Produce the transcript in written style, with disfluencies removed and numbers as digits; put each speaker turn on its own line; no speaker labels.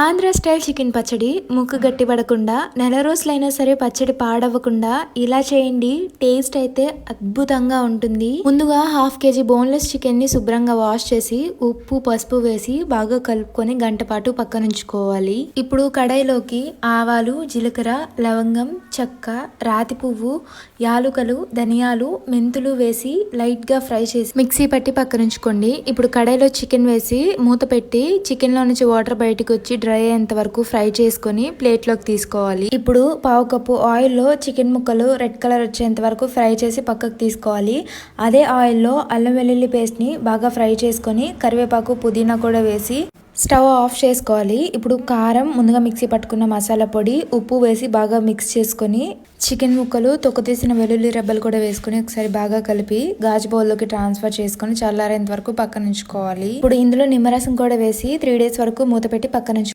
Andhra style chicken పచ్చడి ముక్కు గట్టిపడకుండా నెల రోజులైనా సరే పచ్చడి పాడవకుండా ఇలా చేయండి. టేస్ట్ అయితే అద్భుతంగా ఉంటుంది. ముందుగా హాఫ్ కేజీ బోన్లెస్ చికెన్ ని శుభ్రంగా వాష్ చేసి ఉప్పు పసుపు వేసి బాగా కలుపుకొని గంట పాటు పక్కనుంచుకోవాలి. ఇప్పుడు కడాయిలోకి ఆవాలు, జీలకర్ర, లవంగం, చెక్క, రాతి పువ్వు, యాలుకలు, ధనియాలు, మెంతులు వేసి లైట్ గా ఫ్రై చేసి మిక్సీ పట్టి పక్కనుంచుకోండి. ఇప్పుడు కడాయిలో చికెన్ వేసి మూత పెట్టి చికెన్ లో నుంచి వాటర్ బయటకు వచ్చి డ్రై అయ్యేంత వరకు ఫ్రై చేసుకొని ప్లేట్ లోకి తీసుకోవాలి. ఇప్పుడు పావు కప్పు ఆయిల్ లో చికెన్ ముక్కలు రెడ్ కలర్ వచ్చేంత వరకు ఫ్రై చేసి పక్కకు తీసుకోవాలి. అదే ఆయిల్ లో అల్లం వెల్లుల్లి పేస్ట్ ని బాగా ఫ్రై చేసుకొని కరివేపాకు, పుదీనా కూడా వేసి స్టవ్ ఆఫ్ చేసుకోవాలి. ఇప్పుడు కారం, ముందుగా మిక్సీ పట్టుకున్న మసాలా పొడి, ఉప్పు వేసి బాగా మిక్స్ చేసుకొని చికెన్ ముక్కలు, తొక్క తీసిన వెల్లుల్లి రెబ్బలు కూడా వేసుకుని ఒకసారి బాగా కలిపి గాజు బౌల్లోకి ట్రాన్స్ఫర్ చేసుకుని చల్లారేంత వరకు పక్కన ఉంచుకోవాలి. ఇప్పుడు ఇందులో నిమ్మరసం కూడా వేసి 3 days వరకు మూత పెట్టి పక్కన